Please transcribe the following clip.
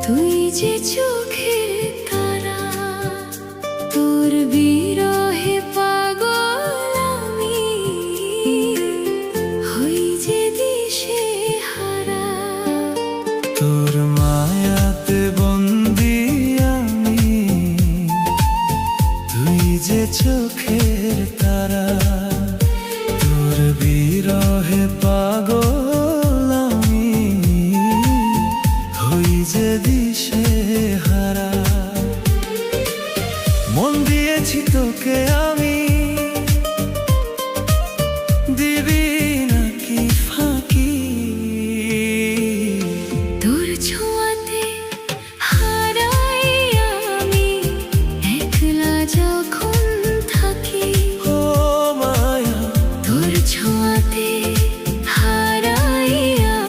তুই যে চোখের তারা, তোর বিরহে পাগল আমি, হই যে দিশে হারা। তোর মায়াতে বন্দি আমি, তুই যে চোখে